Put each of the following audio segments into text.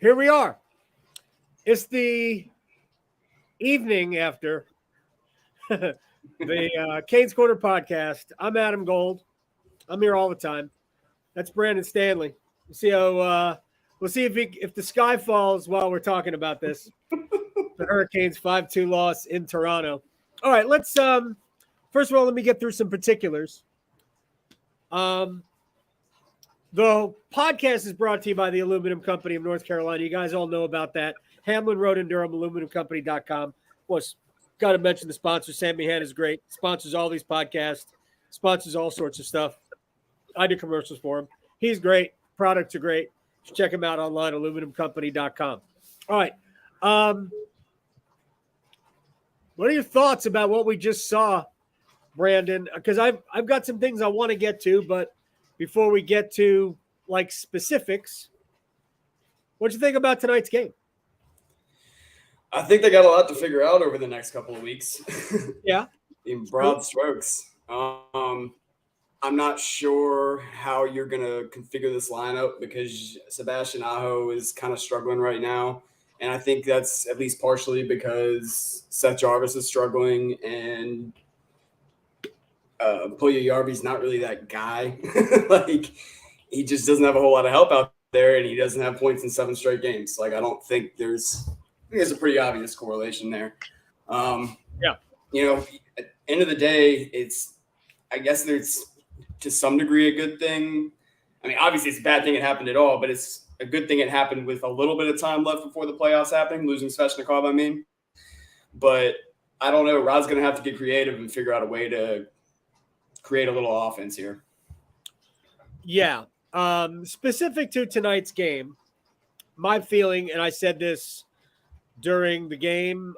Here we are. It's the evening after the Canes Corner podcast. I'm Adam Gold. I'm here all the time. That's Brandon Stanley. We'll see if the sky falls while we're talking about this. The Hurricanes 5-2 loss in Toronto. All right, let's first of all let me get through some particulars. The podcast is brought to you by the Aluminum Company of North Carolina. You guys all know about that. Hamlin Road and Durham, aluminumcompany.com. Was got to mention the sponsor. Sammy Han is great. Sponsors all these podcasts. Sponsors all sorts of stuff. I do commercials for him. He's great. Products are great. Just check him out online, aluminumcompany.com. All right. What are your thoughts about what we just saw, Brandon? Because I've got some things I want to get to, but before we get to like specifics, what'd you think about tonight's game? I think they got a lot to figure out over the next couple of weeks. Yeah. In broad strokes. I'm not sure how you're going to configure this lineup because Sebastian Aho is kind of struggling right now. And I think that's at least partially because Seth Jarvis is struggling and Puljujarvi's not really that guy. Like, he just doesn't have a whole lot of help out there, and he doesn't have points in 7 straight games. Like, I think there's a pretty obvious correlation there. Yeah. You know, at the end of the day, I guess there's to some degree a good thing. I mean, obviously it's a bad thing it happened at all, but it's a good thing it happened with a little bit of time left before the playoffs happening, losing Svechnikov, I mean. But I don't know. Rod's going to have to get creative and figure out a way to create a little offense here. Yeah. Specific to tonight's game, my feeling, and I said this during the game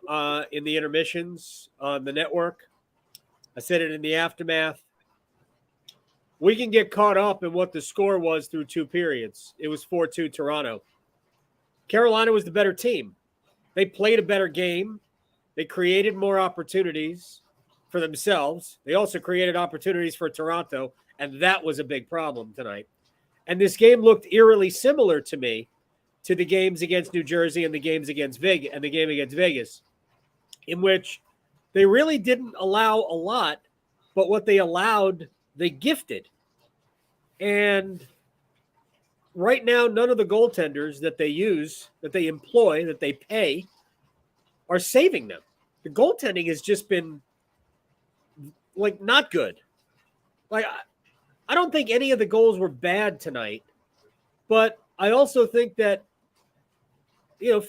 in the intermissions on the network, I said it in the aftermath, we can get caught up in what the score was through 2 periods. It was 4-2 Toronto. Carolina was the better team. They played a better game. They created more opportunities for themselves. They also created opportunities for Toronto, and that was a big problem tonight. And this game looked eerily similar to me to the games against New Jersey and the games against Vegas and the game against Vegas, in which they really didn't allow a lot, but what they allowed, they gifted. And right now, none of the goaltenders that they use, that they employ, that they pay, are saving them. The goaltending has just been like not good. Like, I don't think any of the goals were bad tonight, but I also think that,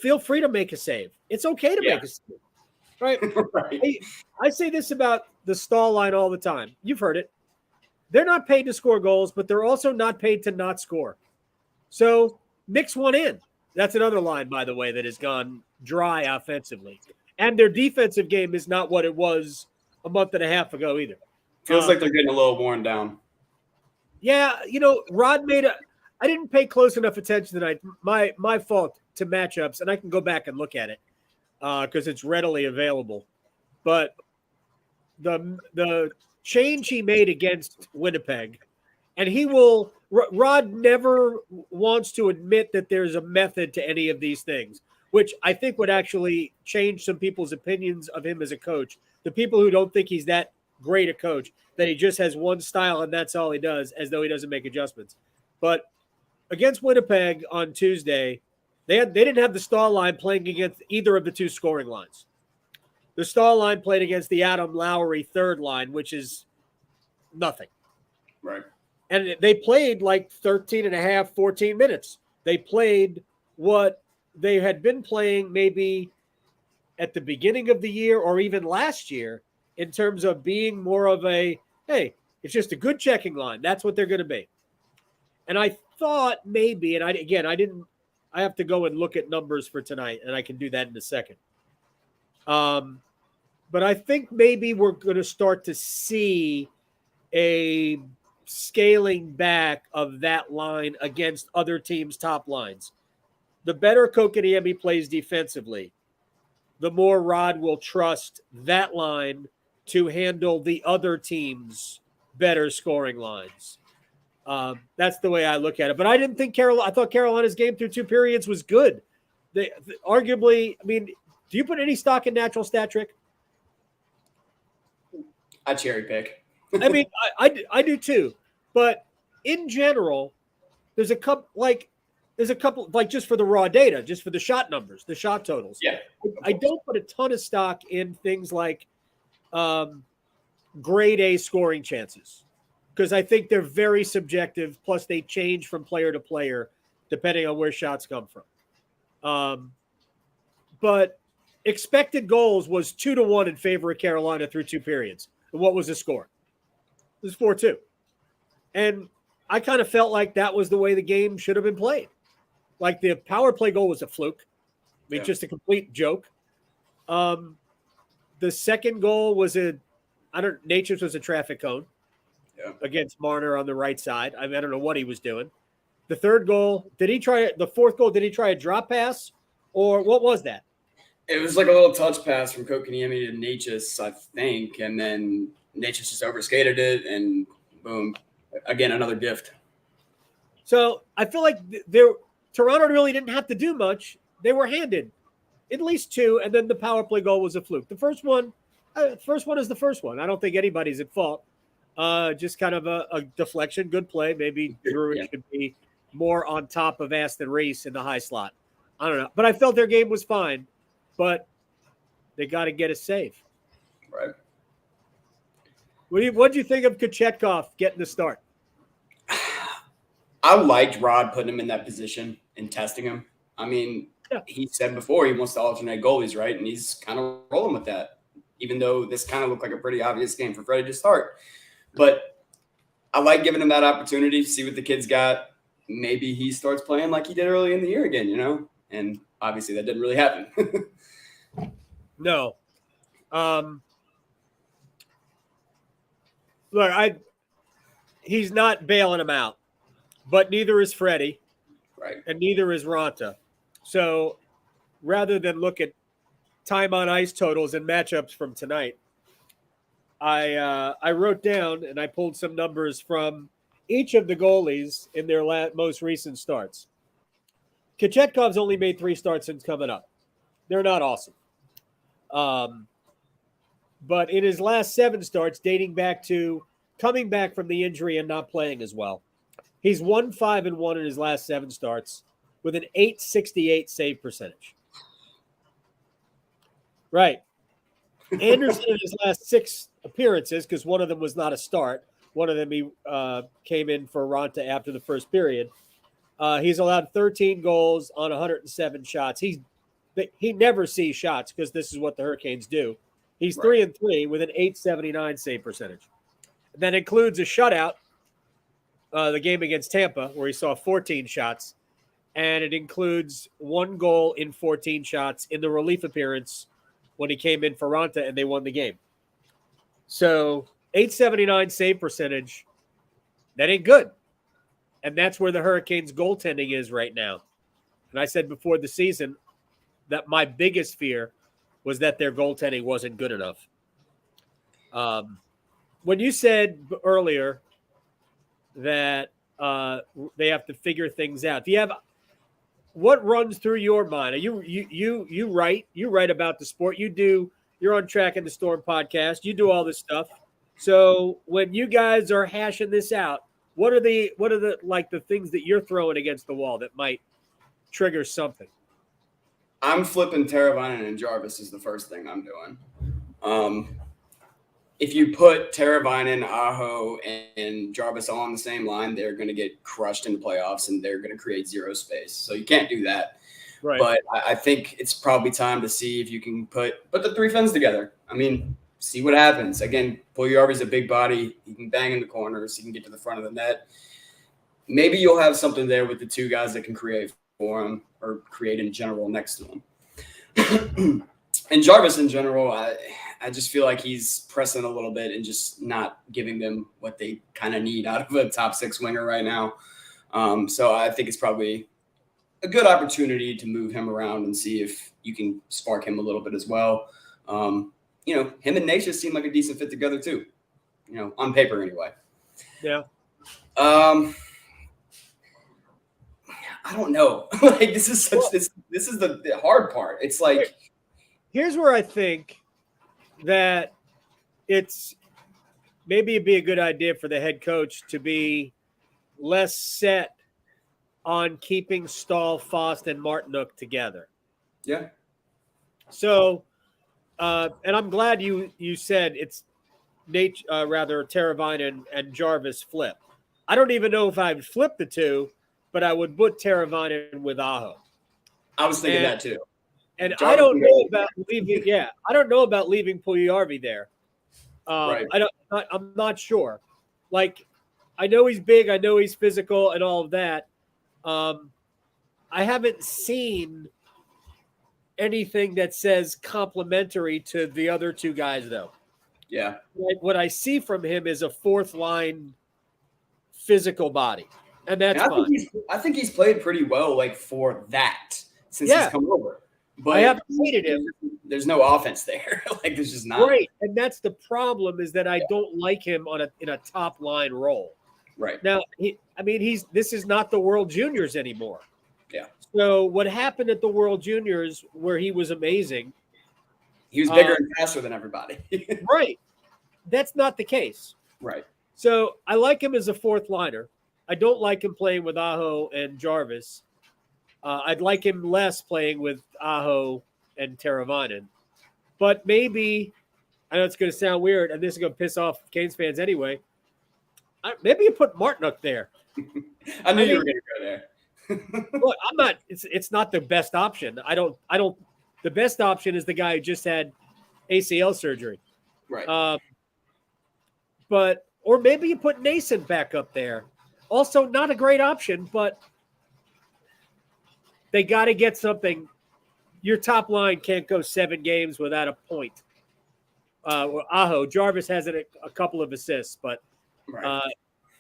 feel free to make a save. It's okay to make a save, right? Right. I say this about the Stahl line all the time. You've heard it. They're not paid to score goals, but they're also not paid to not score. So mix one in. That's another line, by the way, that has gone dry offensively. And their defensive game is not what it was a month and a half ago either. Feels like they're getting a little worn down. Yeah, Rod I didn't pay close enough attention tonight. My fault to matchups, and I can go back and look at it because it's readily available. But the change he made against Winnipeg, and Rod never wants to admit that there's a method to any of these things, which I think would actually change some people's opinions of him as a coach. The people who don't think he's that great a coach, that he just has one style and that's all he does, as though he doesn't make adjustments. But against Winnipeg on Tuesday, they didn't have the Stahl line playing against either of the 2 scoring lines. The Stahl line played against the Adam Lowry third line, which is nothing. Right. And they played like 13 and a half, 14 minutes. They played what they had been playing maybe at the beginning of the year or even last year, in terms of being more of a, hey, it's just a good checking line. That's what they're going to be. And I thought maybe, and I have to go and look at numbers for tonight, and I can do that in a second. But I think maybe we're going to start to see a scaling back of that line against other teams' top lines. The better Kotkaniemi plays defensively, the more Rod will trust that line to handle the other team's better scoring lines. That's the way I look at it. But I didn't think I thought Carolina's game through 2 periods was good. They arguably, I mean, do you put any stock in natural stat trick? I cherry pick. I mean, I do too. But in general, there's a couple like just for the raw data, just for the shot numbers, the shot totals. Yeah. I don't put a ton of stock in things like grade A scoring chances because I think they're very subjective. Plus, they change from player to player depending on where shots come from. But expected goals was 2-1 in favor of Carolina through 2 periods. And what was the score? It was 4-2. And I kind of felt like that was the way the game should have been played. Like the power play goal was a fluke. I mean, just a complete joke. The second goal was Natchez was a traffic cone against Marner on the right side. I mean, I don't know what he was doing. The third goal, the fourth goal, did he try a drop pass or what was that? It was like a little touch pass from Kotkaniemi to Natchez, I think. And then Natchez just overskated it and boom, again, another gift. So I feel like Toronto really didn't have to do much. They were handed at least 2, and then the power play goal was a fluke. The first one is the first one. I don't think anybody's at fault. Just kind of a deflection, good play. Maybe Drury should be more on top of Aston Reese in the high slot. I don't know. But I felt their game was fine, but they got to get a save. Right. What do you think of Kochetkov getting the start? I liked Rod putting him in that position and testing him. I mean, he said before he wants to alternate goalies, right? And he's kind of rolling with that, even though this kind of looked like a pretty obvious game for Freddie to start. But I like giving him that opportunity to see what the kid's got. Maybe he starts playing like he did early in the year again, And obviously that didn't really happen. No. Look, he's not bailing him out, but neither is Freddie. Right. And neither is Ronta. So rather than look at time on ice totals and matchups from tonight, I wrote down and I pulled some numbers from each of the goalies in their most recent starts. Kochetkov's only made 3 starts since coming up. They're not awesome. But in his last 7 starts, dating back to coming back from the injury and not playing as well, he's 1-5-1 in his last 7 starts with an .868 save percentage. Right. Anderson in his last 6 appearances, because one of them was not a start. One of them he came in for Ronta after the first period. He's allowed 13 goals on 107 shots. He never sees shots because this is what the Hurricanes do. He's 3-3 with an .879 save percentage. That includes a shutout, the game against Tampa, where he saw 14 shots. And it includes 1 goal in 14 shots in the relief appearance when he came in for Ronta and they won the game. So .879 save percentage, that ain't good. And that's where the Hurricanes' goaltending is right now. And I said before the season that my biggest fear was that their goaltending wasn't good enough. When you said earlier that they have to figure things out, what runs through your mind? Are you write about the sport. You're on Track in the Storm podcast. You do all this stuff. So when you guys are hashing this out, what are the things that you're throwing against the wall that might trigger something? I'm flipping Teravainen and Jarvis is the first thing I'm doing. If you put Teravainen, Aho, and Jarvis all on the same line, they're going to get crushed in the playoffs and they're going to create zero space. So you can't do that. Right. But I think it's probably time to see if you can put the 3 fins together. I mean, see what happens. Again, Puljujarvi's a big body. He can bang in the corners. He can get to the front of the net. Maybe you'll have something there with the 2 guys that can create for him or create in general next to him. And Jarvis in general, I just feel like he's pressing a little bit and just not giving them what they kind of need out of a top 6 winger right now. So I think it's probably a good opportunity to move him around and see if you can spark him a little bit as well. Him and Natchez seem like a decent fit together too, on paper anyway. Yeah. I don't know. Like this is the hard part. It's like here's where I think that it's maybe it'd be a good idea for the head coach to be less set on keeping Stahl, Fost, and Martinook together. yeah. So, and I'm glad you said it's Teravainen and Jarvis flip. I don't even know if I would flip the two, but I would put Teravainen with Aho. I was thinking that too. And Jarvis, I don't know about leaving. Yeah, I don't know about leaving Puljujarvi there. Right. I'm not sure. Like, I know he's big. I know he's physical and all of that. I haven't seen anything that says complimentary to the other two guys, though. Yeah. What I see from him is a fourth line physical body, and that's fine. I think he's played pretty well, like for that since he's come over. But I haven't hated him. There's no offense there. Like there's just not. Right, and that's the problem is that I don't like him in a top line role. Right now, this is not the World Juniors anymore. Yeah. So what happened at the World Juniors, where he was amazing, he was bigger and faster than everybody. Right. That's not the case. Right. So I like him as a fourth liner. I don't like him playing with Aho and Jarvis. I'd like him less playing with Aho and Teravainen. But maybe, I know it's going to sound weird, and this is going to piss off Canes fans anyway. Maybe you put Martinook there. I knew you were going to go there. Look, I'm not. It's not the best option. I don't. The best option is the guy who just had ACL surgery. Right. Or maybe you put Nason back up there. Also, not a great option, but they got to get something. Your top line can't go 7 games without a point. Aho, Jarvis has a couple of assists, but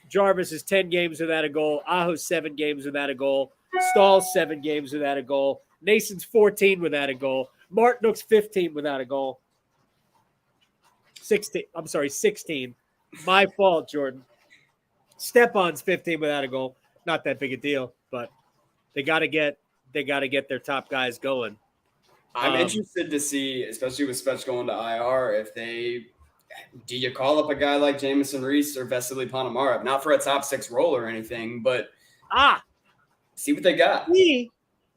Jarvis is 10 games without a goal. Aho's 7 games without a goal. Stahl's 7 games without a goal. Nason's 14 without a goal. Martinook's 15 without a goal. 16. I'm sorry, 16. My fault, Jordan. Stepan's 15 without a goal. Not that big a deal, but they got to get their top guys going. I'm interested to see, especially with Spetch going to IR, do you call up a guy like Jamison Reese or Vasily Ponomarev? Not for a top 6 role or anything, but see what they got.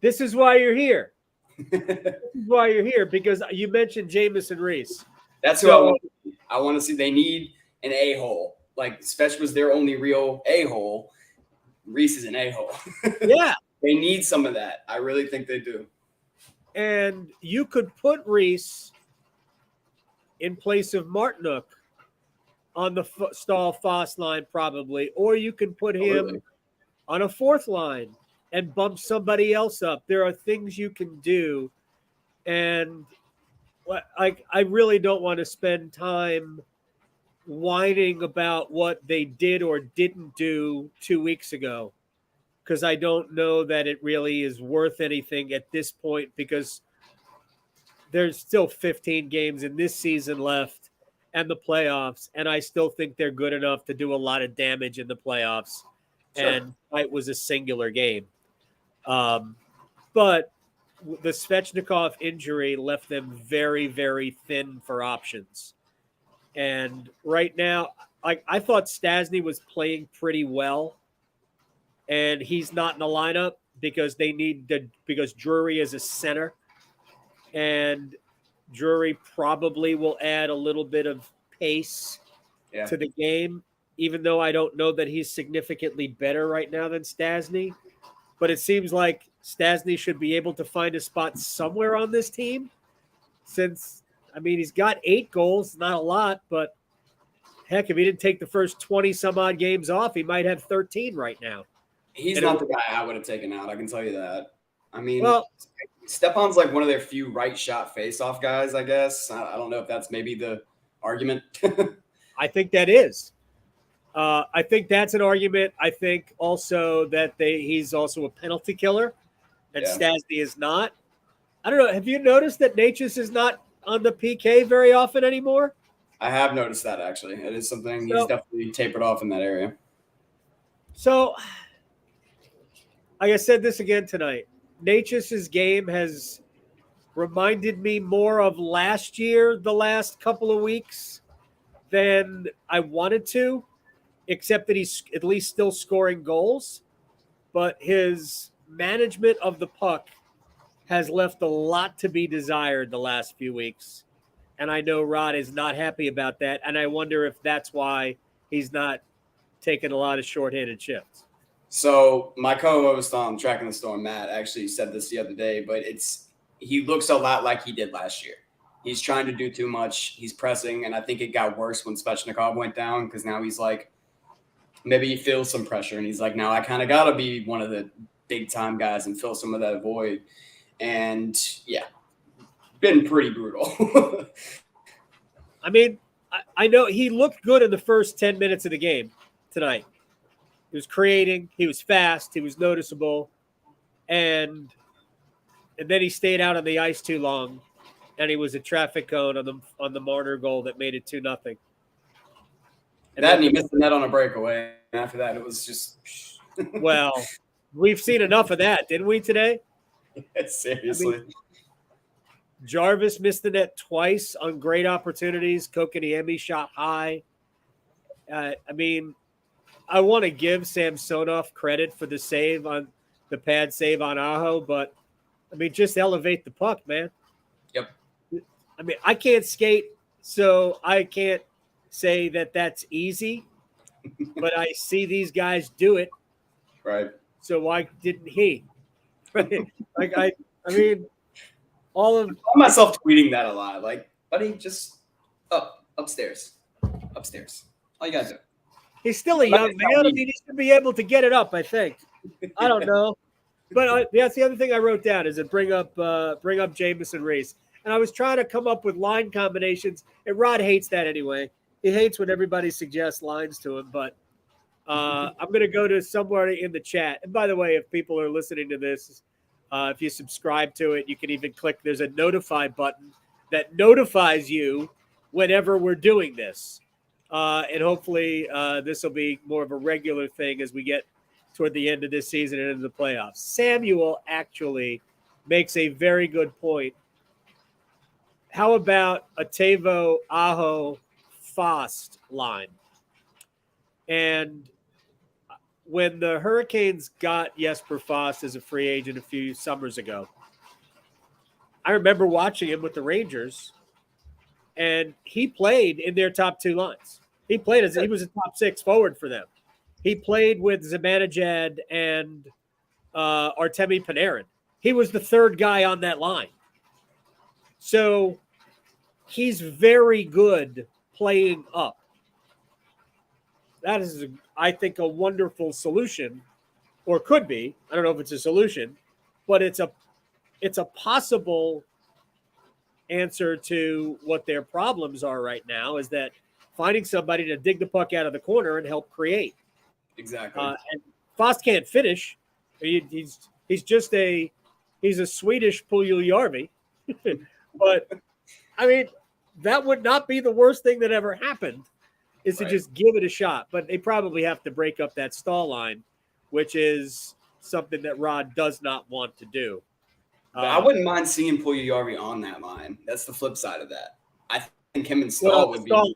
This is why you're here. This is why you're here, because you mentioned Jamison Reese. That's who I want to see. They need an a-hole. Like Spetch was their only real a-hole. Reese is an a-hole. Yeah. They need some of that. I really think they do. And you could put Reese in place of Martinook on the Stahl-Fost line probably, or you can put him on a fourth line and bump somebody else up. There are things you can do, and I really don't want to spend time whining about what they did or didn't do 2 weeks ago, because I don't know that it really is worth anything at this point, because there's still 15 games in this season left and the playoffs, and I still think they're good enough to do a lot of damage in the playoffs. Sure. And it was a singular game. But the Svechnikov injury left them very, very thin for options. And right now, I thought Stastny was playing pretty well, and he's not in the lineup because because Drury is a center, and Drury probably will add a little bit of pace to the game, even though I don't know that he's significantly better right now than Stastny. But it seems like Stastny should be able to find a spot somewhere on this team, since, he's got 8 goals, not a lot, but heck, if he didn't take the first 20-some-odd games off, he might have 13 right now. He's not the guy I would have taken out, I can tell you that. Stepan's like one of their few right shot face-off guys, I guess. I don't know if that's maybe the argument. I think that is. I think that's an argument. I think also that he's also a penalty killer, and Stastny is not. I don't know. Have you noticed that Natchez is not on the PK very often anymore? I have noticed that, actually. It is something he's definitely tapered off in that area. So, like I said this again tonight, Natchez' game has reminded me more of last year, the last couple of weeks, than I wanted to, except that he's at least still scoring goals. But his management of the puck has left a lot to be desired the last few weeks. And I know Rod is not happy about that. And I wonder if that's why he's not taking a lot of shorthanded shifts. So my co-host on Tracking the Storm, Matt, actually said this the other day, but he looks a lot like he did last year. He's trying to do too much. He's pressing, and I think it got worse when Svechnikov went down because now he's like, maybe he feels some pressure, and he's like, now I kind of got to be one of the big-time guys and fill some of that void. And, yeah, been pretty brutal. I mean, I know he looked good in the first 10 minutes of the game tonight. He was creating. He was fast. He was noticeable. And then he stayed out on the ice too long, and he was a traffic cone on the Marner goal that made it 2-0. And he missed the net on a breakaway. And after that, it was just well, we've seen enough of that, didn't we, today? Seriously. I mean, Jarvis missed the net twice on great opportunities. Kokoniemi shot high. I mean, I want to give Samsonov credit for the save on the pad save on Aho, but I mean, just elevate the puck, man. Yep. I mean, I can't skate, so I can't say that that's easy, but I see these guys do it. Right. So why didn't he? Right. Like I mean, all of I find myself tweeting that a lot. Like, buddy, just upstairs. All you gotta do. He's still a young man. I mean, he should be able to get it up, I think. I don't know. But that's the other thing I wrote down is to bring up Jamison Reese. And I was trying to come up with line combinations. And Rod hates that anyway. He hates when everybody suggests lines to him. But I'm going to go to somewhere in the chat. And by the way, if people are listening to this, if you subscribe to it, you can even click. There's a notify button that notifies you whenever we're doing this. And hopefully this will be more of a regular thing as we get toward the end of this season and into the playoffs. Samuel actually makes a very good point. How about a Teuvo, Aho, Fost line? And when the Hurricanes got Jesper Fost as a free agent a few summers ago, I remember watching him with the Rangers, and he played in their top two lines. He was a top six forward for them. He played with Zibanejad and Artemi Panarin. He was the third guy on that line. So he's very good playing up. That is, I think, a wonderful solution, or could be. I don't know if it's a solution, but it's a possible answer to what their problems are right now, is that finding somebody to dig the puck out of the corner and help create. Exactly. And Fost can't finish. He's a Swedish Puljujärvi. But I mean, that would not be the worst thing that ever happened, is to just give it a shot. But they probably have to break up that stall line, which is something that Rod does not want to do. I wouldn't mind seeing Puljujärvi on that line. That's the flip side of that. I think him and Stahl would be.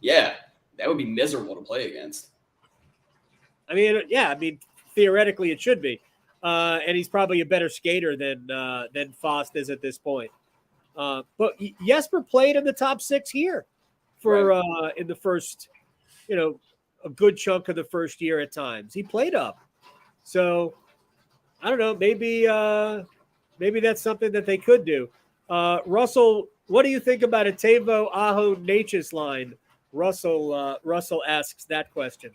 Yeah, that would be miserable to play against. I mean, theoretically it should be, and he's probably a better skater than Fost is at this point. But Jesper played in the top six here for in the first, a good chunk of the first year at times. He played up, so I don't know. Maybe that's something that they could do. Russell, what do you think about a Teuvo, Aho, Natchez line? Russell asks that question.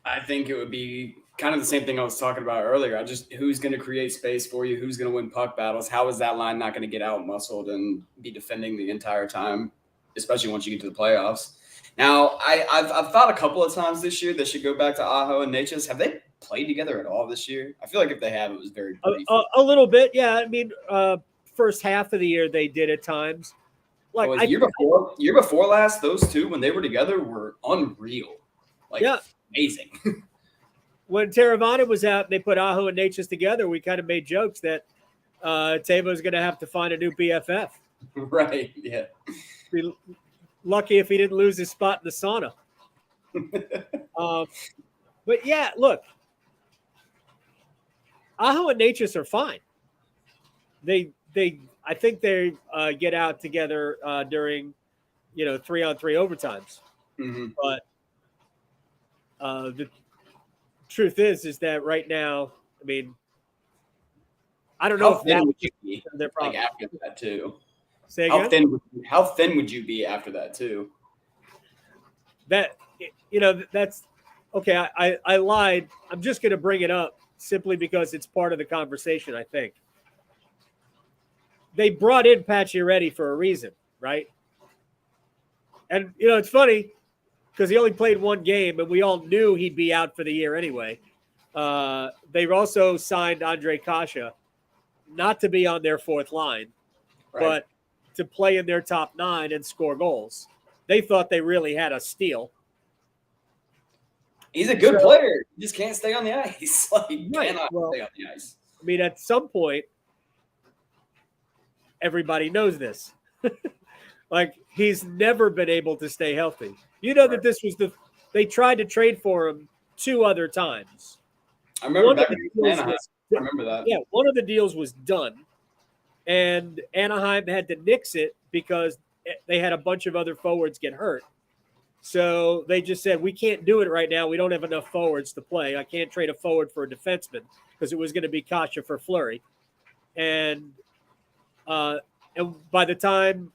I think it would be kind of the same thing I was talking about earlier. Who's going to create space for you? Who's going to win puck battles? How is that line not going to get out muscled and be defending the entire time, especially once you get to the playoffs? Now, I've thought a couple of times this year they should go back to Aho and Natchez. Have they played together at all this year? I feel like if they have, it was very brief. A little bit, yeah. I mean, first half of the year they did at times. Like year before last, those two when they were together were unreal. Like, Yeah. amazing. When Teravainen was out and they put Aho and Natchez together, we kind of made jokes that Tavo's going to have to find a new BFF. Right. Yeah. Be lucky if he didn't lose his spot in the sauna. But yeah, look, Aho and Natchez are fine. I think they get out together during, 3-on-3 overtimes. Mm-hmm. But the truth is that right now, I mean, I don't know How if thin that would you be their problem. like after that too? Say again? How thin would you be after that too? That that's okay. I lied. I'm just going to bring it up simply because it's part of the conversation. I think they brought in Pacioretty for a reason, right? And it's funny because he only played one game, and we all knew he'd be out for the year anyway. They also signed Andre Kasha, not to be on their fourth line, Right. but to play in their top 9 and score goals. They thought they really had a steal. He's a good player. He just can't stay on the ice. Like, cannot stay on the ice. I mean, at some point, everybody knows this. Like, he's never been able to stay healthy. That this was they tried to trade for him 2 other times. I remember back in Anaheim. I remember that. Yeah, one of the deals was done, and Anaheim had to nix it because they had a bunch of other forwards get hurt. So they just said, we can't do it right now. We don't have enough forwards to play. I can't trade a forward for a defenseman because it was going to be Kasha for Fleury. And by the time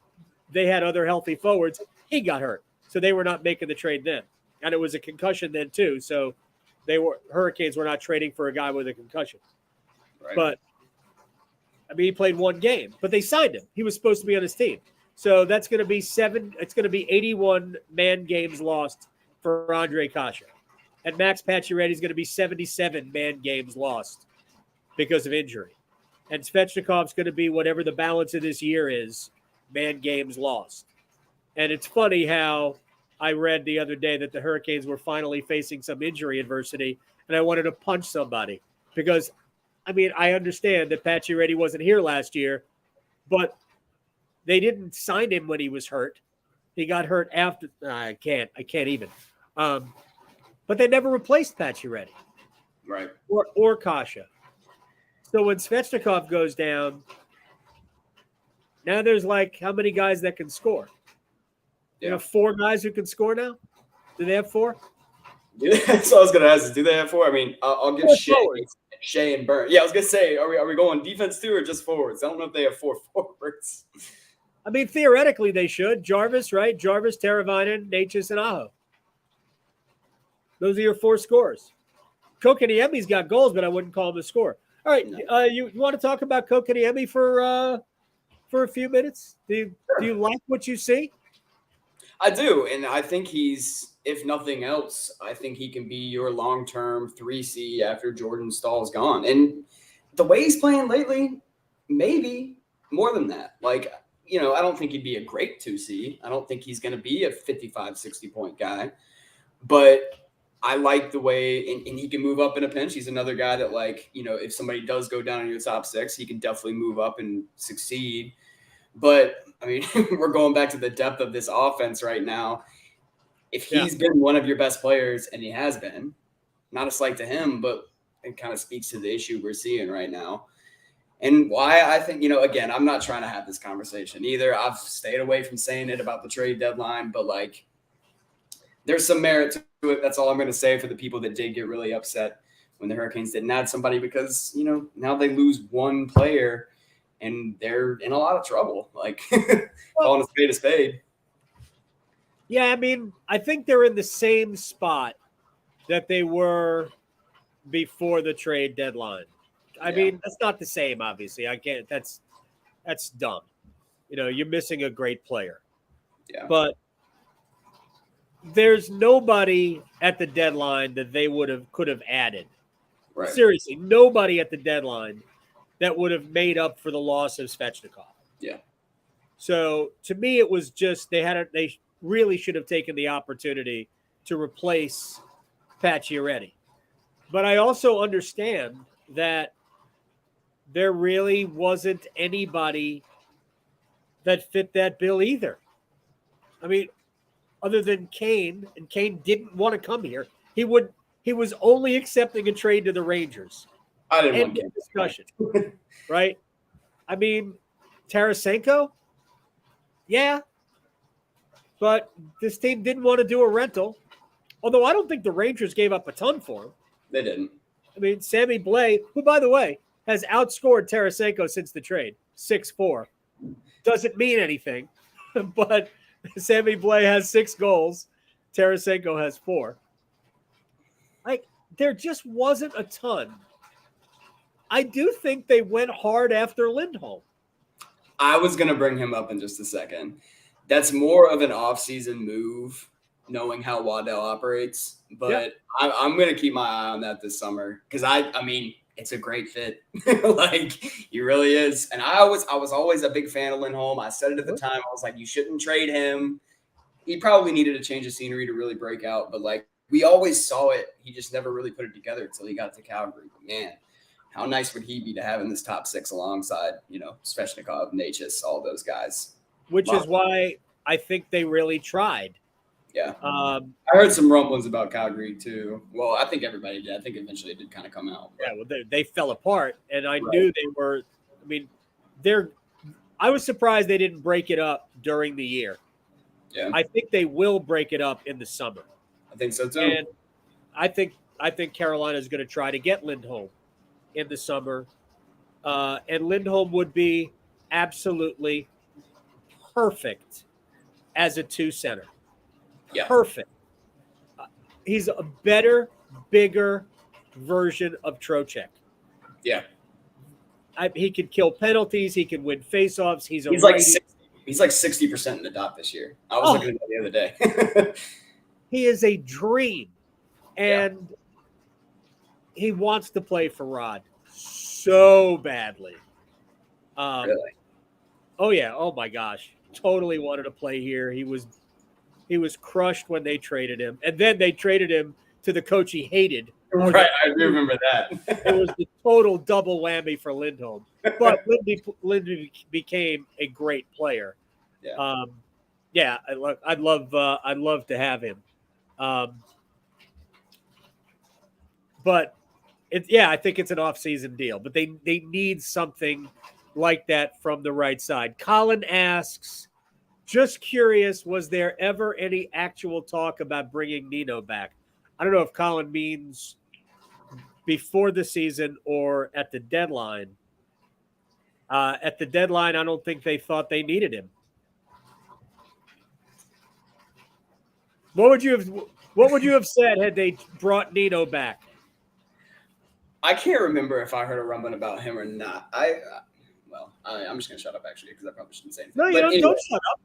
they had other healthy forwards, he got hurt. So they were not making the trade then. And it was a concussion then too. So Hurricanes were not trading for a guy with a concussion. Right. But, I mean, he played one game. But they signed him. He was supposed to be on his team. So that's going to be it's going to be 81 man games lost for Andre Kasha. And Max Pacioretty is going to be 77 man games lost because of injury. And Svechnikov's going to be whatever the balance of this year is, man games lost. And it's funny how I read the other day that the Hurricanes were finally facing some injury adversity, and I wanted to punch somebody because, I mean, I understand that Pacioretty wasn't here last year, but they didn't sign him when he was hurt. He got hurt after. I can't even. But they never replaced Pacioretty, right? Or Kasha. So when Svechnikov goes down, now there's like how many guys that can score? Yeah. You have 4 guys who can score now. Do they have 4? That's what I was going to ask. Do they have 4? I mean, I'll give Shea and Burn. Yeah, I was going to say, are we going defense too or just forwards? I don't know if they have 4 forwards. I mean, theoretically, they should. Jarvis, right? Jarvis, Teravainen, Natchez, and Aho. Those are your 4 scores. Kokoniemi's got goals, but I wouldn't call him a scorer. All right, no. You want to talk about Kokoniemi for a few minutes? Do you like what you see? I do, and I think he's, if nothing else, I think he can be your long-term 3C after Jordan Stahl's gone. And the way he's playing lately, maybe more than that. Like, I don't think he'd be a great 2C. I don't think he's going to be a 55, 60-point guy. But I like the way, and he can move up in a pinch. He's another guy that, like, if somebody does go down in your top 6, he can definitely move up and succeed. But, I mean, we're going back to the depth of this offense right now. If he's been one of your best players, and he has been, not a slight to him, but it kind of speaks to the issue we're seeing right now. And why I think, again, I'm not trying to have this conversation either. I've stayed away from saying it about the trade deadline, but, like, there's some merit to it. That's all I'm going to say for the people that did get really upset when the Hurricanes didn't add somebody because, now they lose one player and they're in a lot of trouble. Like, calling a spade. Yeah, I mean, I think they're in the same spot that they were before the trade deadline. I mean, that's not the same, obviously. I can't. That's dumb. You're missing a great player. Yeah. But there's nobody at the deadline that they could have added. Right. Seriously, nobody at the deadline that would have made up for the loss of Svechnikov. Yeah. So to me, it was just they really should have taken the opportunity to replace Pacioretty. But I also understand that there really wasn't anybody that fit that bill either. I mean, other than Kane, and Kane didn't want to come here. He was only accepting a trade to the Rangers. I didn't End want of discussion. Right? I mean, Tarasenko, yeah, but this team didn't want to do a rental. Although I don't think the Rangers gave up a ton for him. They didn't. I mean, Sammy Blais, who, by the way, has outscored Tarasenko since the trade, 6-4. Doesn't mean anything, but Sammy Blais has 6 goals. Tarasenko has 4. Like, there just wasn't a ton. I do think they went hard after Lindholm. I was going to bring him up in just a second. That's more of an offseason move, knowing how Waddell operates. But I'm going to keep my eye on that this summer because, I mean, it's a great fit. Like, he really is. And I was always a big fan of Lindholm. I said it at the time. I was like, you shouldn't trade him. He probably needed a change of scenery to really break out. But, like, we always saw it. He just never really put it together until he got to Calgary. But, man, how nice would he be to have in this top 6 alongside, Svechnikov, Necas, all those guys. Which is why I think they really tried. Yeah. I heard some rumblings about Calgary too. Well, I think everybody did. I think eventually it did kind of come out. But. Yeah, well, they fell apart, and I knew they were. I mean, I was surprised they didn't break it up during the year. Yeah. I think they will break it up in the summer. I think so too. And I think Carolina is going to try to get Lindholm in the summer, and Lindholm would be absolutely perfect as a 2 center. Yeah. Perfect. He's a better, bigger version of Trocheck. Yeah. He can kill penalties. He can win faceoffs. He's like 60% in the dot this year. I was looking at that the other day. He is a dream, and he wants to play for Rod so badly. Really? Oh yeah. Oh my gosh. Totally wanted to play here. He was crushed when they traded him, and then they traded him to the coach he hated. Right, I do remember that. It was the total double whammy for Lindholm, but Lindy became a great player. Yeah. I'd love to have him. But I think it's an off-season deal. But they need something like that from the right side. Colin asks, just curious, was there ever any actual talk about bringing Nino back? I don't know if Colin means before the season or at the deadline. At the deadline, I don't think they thought they needed him. What would you have said had they brought Nino back? I can't remember if I heard a rumbling about him or not. I'm just gonna shut up actually because I probably shouldn't say anything. No, don't shut up.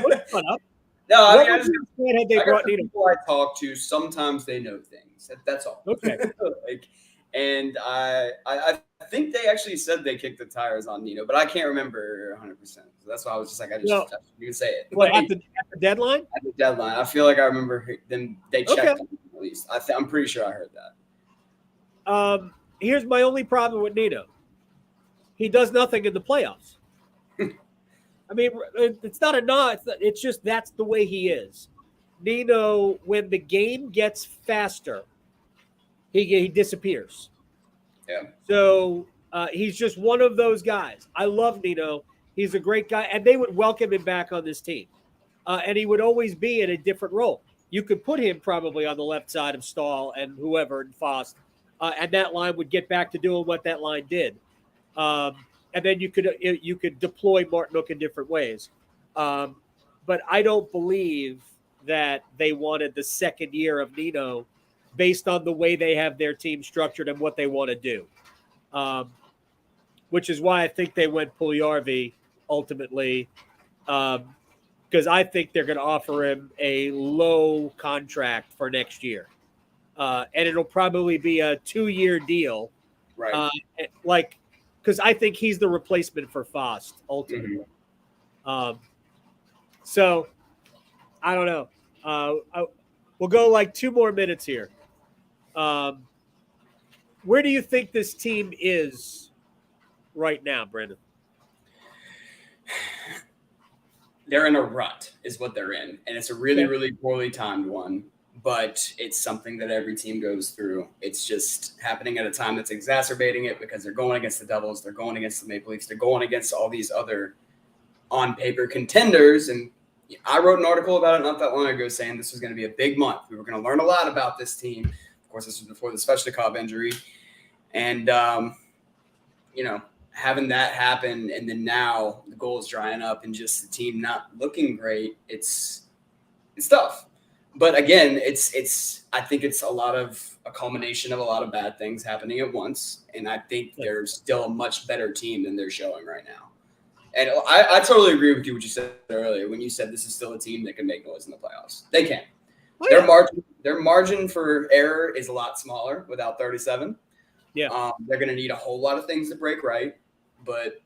Don't shut up. No, I mean, had they brought Nino? People I talk to, sometimes they know things. That's all. Okay. And I think they actually said they kicked the tires on Nino, but I can't remember 100%. So that's why I was just like, you can say it. What, at the deadline? At the deadline, I feel like I remember them. They checked on him at least. I'm pretty sure I heard that. Here's my only problem with Nino. He does nothing in the playoffs. I mean, it's not a nod. It's just that's the way he is. Nino, when the game gets faster, he disappears. Yeah. So he's just one of those guys. I love Nino. He's a great guy, and they would welcome him back on this team. And he would always be in a different role. You could put him probably on the left side of Stahl and whoever and Fost, and that line would get back to doing what that line did. And then you could deploy Martinook in different ways. But I don't believe that they wanted the second year of Nino based on the way they have their team structured and what they want to do. Which is why I think they went Puljujarvi ultimately, because I think they're going to offer him a low contract for next year. And it'll probably be a 2-year deal. Right. Because I think he's the replacement for Fost ultimately. Mm-hmm. So I don't know. We'll go like 2 more minutes here. Where do you think this team is right now, Brendan? They're in a rut, is what they're in, and it's a really, really poorly timed one. But it's something that every team goes through. It's just happening at a time that's exacerbating it because they're going against the Devils, they're going against the Maple Leafs, they're going against all these other on-paper contenders. And I wrote an article about it not that long ago saying this was going to be a big month. We were going to learn a lot about this team. Of course, this was before the Svechnikov injury. And, having that happen and then now the goals drying up and just the team not looking great, it's tough. But again, I think it's a culmination of a lot of bad things happening at once. And I think they're still a much better team than they're showing right now. And I totally agree with you what you said earlier when you said this is still a team that can make noise in the playoffs. They can. Oh, yeah. Their margin for error is a lot smaller without 37. Yeah. They're going to need a whole lot of things to break right. But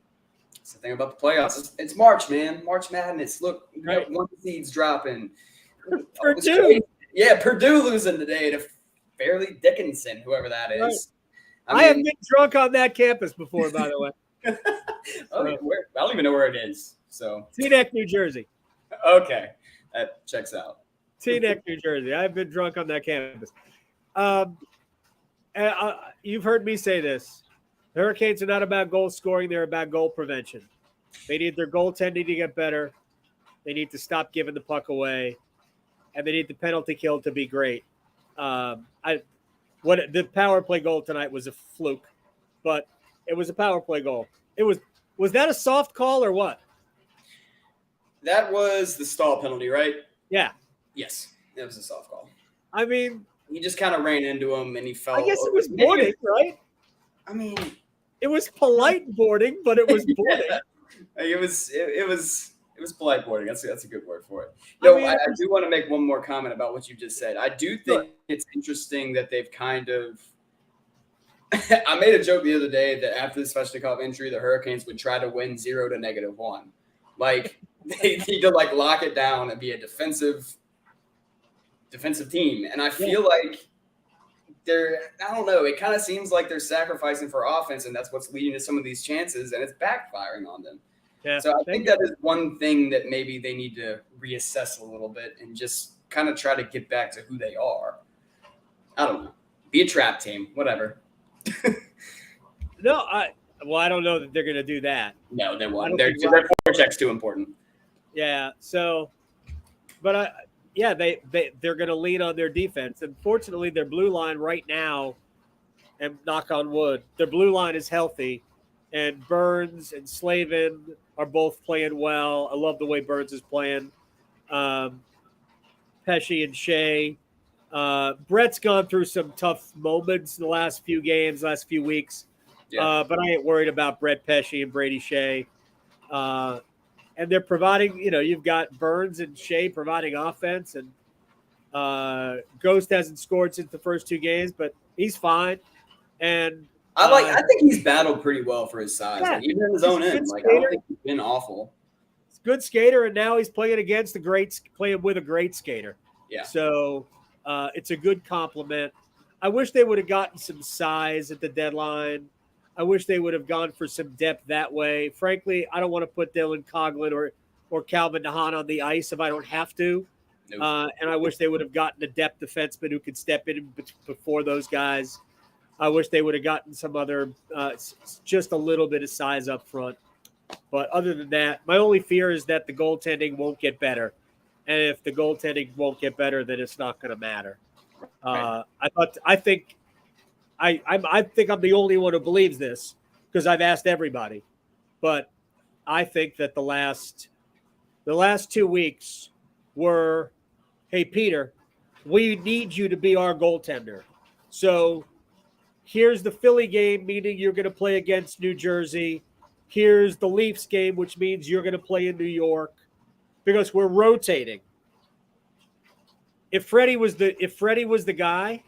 it's the thing about the playoffs. It's March, man. March Madness. Look, you got one seeds dropping. Purdue. Yeah, Purdue losing today to Fairleigh Dickinson, whoever that is. Right. I have been drunk on that campus before, by the way. I don't even know where it is. So Teaneck, New Jersey. Okay, that checks out. Teaneck, New Jersey. I've been drunk on that campus. You've heard me say this. The Hurricanes are not about goal scoring. They're about goal prevention. They need their goaltending to get better. They need to stop giving the puck away. And they need the penalty kill to be great. The power play goal tonight was a fluke, but it was a power play goal. Was that a soft call or what? That was the stall penalty, right? Yeah. Yes, it was a soft call. I mean, he just kind of ran into him and he fell. I guess it was boarding, right? I mean, it was polite boarding, but it was boarding. Yeah. It was polite boarding. That's a good word for it. I do want to make one more comment about what you just said. I do think it's interesting that they've kind of I made a joke the other day that after the Svechnikov injury, the Hurricanes would try to win 0 to -1. Like they need to lock it down and be a defensive team. And I feel like I don't know, it kind of seems like they're sacrificing for offense, and that's what's leading to some of these chances, and it's backfiring on them. Yeah, so I think that is one thing that maybe they need to reassess a little bit and just kind of try to get back to who they are. I don't know. Be a trap team, whatever. No, I don't know that they're going to do that. No, they won't. Their forecheck's too important. Yeah. So, but they're going to lean on their defense. And fortunately, their blue line right now, and knock on wood, their blue line is healthy. And Burns and Slavin are both playing well. I love the way Burns is playing. Pesce and Shea. Brett's gone through some tough moments in the last few games, last few weeks. Yeah. But I ain't worried about Brett Pesce and Brady Shea. And they're providing, you've got Burns and Shea providing offense. And Ghost hasn't scored since the first 2 games, but he's fine. And I think he's battled pretty well for his size. Yeah, even in his own end. I don't think he's been awful. He's a good skater, and now he's playing with a great skater. Yeah. So it's a good compliment. I wish they would have gotten some size at the deadline. I wish they would have gone for some depth that way. Frankly, I don't want to put Dylan Coghlan or Calvin DeHaan on the ice if I don't have to. Nope. And I wish they would have gotten a depth defenseman who could step in before those guys. I wish they would have gotten some other, just a little bit of size up front. But other than that, my only fear is that the goaltending won't get better. And if the goaltending won't get better, then it's not going to matter. Right. I think I'm the only one who believes this because I've asked everybody. But I think that the last 2 weeks were, hey, Peter, we need you to be our goaltender. So here's the Philly game, meaning you're going to play against New Jersey. Here's the Leafs game, which means you're going to play in New York, because we're rotating. If Freddie was the guy,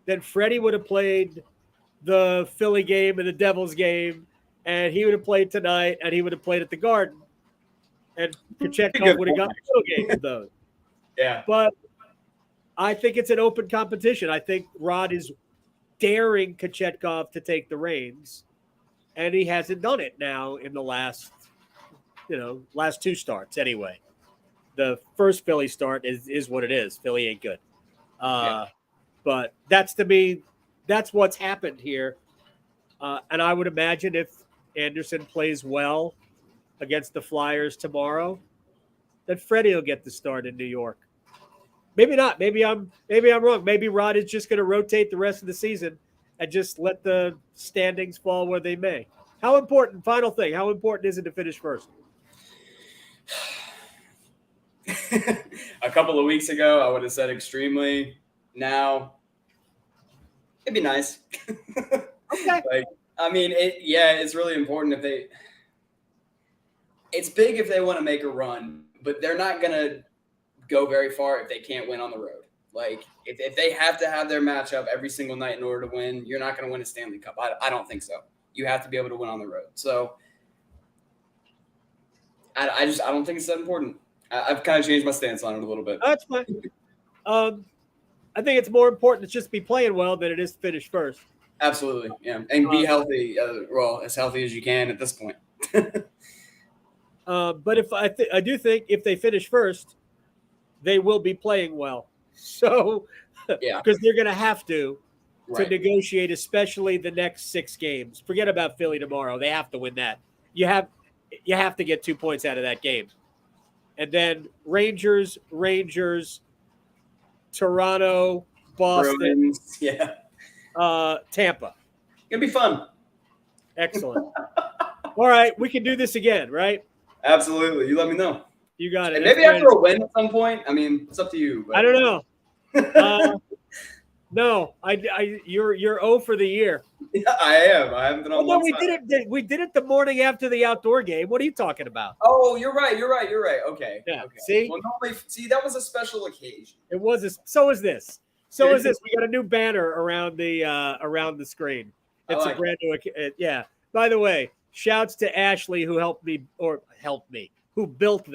then Freddie would have played the Philly game and the Devils game, and he would have played tonight, and he would have played at the Garden, and Kochetkov would have got 2 games of those. Yeah, but I think it's an open competition. I think Rod is daring Kochetkov to take the reins, and he hasn't done it now in the last two starts anyway. The first Philly start is what it is. Philly ain't good. But that's, to me, that's what's happened here. And I would imagine if Anderson plays well against the Flyers tomorrow, that Freddie will get the start in New York. Maybe not. Maybe I'm wrong. Maybe Rod is just going to rotate the rest of the season and just let the standings fall where they may. Final thing, how important is it to finish first? A couple of weeks ago, I would have said extremely. Now, it'd be nice. Okay. It's really important it's big if they want to make a run, but they're not going to go very far if they can't win on the road. Like, if they have to have their matchup every single night in order to win, you're not going to win a Stanley Cup. I don't think so. You have to be able to win on the road. So I don't think it's that important. I've kind of changed my stance on it a little bit. That's fine. I think it's more important to just be playing well than it is to finish first. Absolutely, yeah, and be healthy. As healthy as you can at this point. But if I do think if they finish first, they will be playing well. So, yeah, because they're going to have to negotiate, especially the next 6 games. Forget about Philly tomorrow; they have to win that. You have to get 2 points out of that game, and then Rangers, Toronto, Boston, Tampa. It'll be fun. Excellent. All right, we can do this again, right? Absolutely. You let me know. You got it. And maybe after a win at some point. I mean, it's up to you. But. I don't know. No, you're 0 for the year. Yeah, I am. I haven't been on one side. We did it the morning after the outdoor game. What are you talking about? Oh, you're right. Okay. Yeah. Okay. See? Well, that was a special occasion. It was. So is this. So is this. We got a new banner around the screen. It's a brand new. Yeah. By the way, shouts to Ashley who who built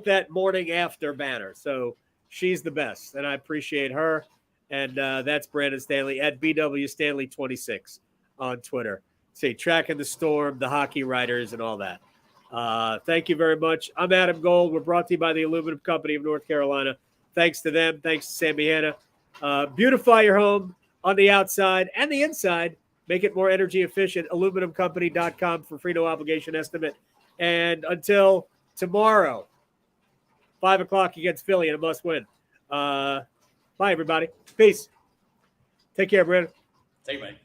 that morning after banner. So she's the best, and I appreciate her. And that's Brandon Stanley at BW Stanley 26 on Twitter. See, tracking the Storm, the hockey writers, and all that. Thank you very much. I'm Adam Gold. We're brought to you by the Aluminum Company of North Carolina. Thanks to them. Thanks to Sammy Hanna. Beautify your home on the outside and the inside. Make it more energy efficient. AluminumCompany.com for free no obligation estimate. And until tomorrow, 5 o'clock against Philly in a must win. Bye, everybody. Peace. Take care, Brandon. Take it, mate.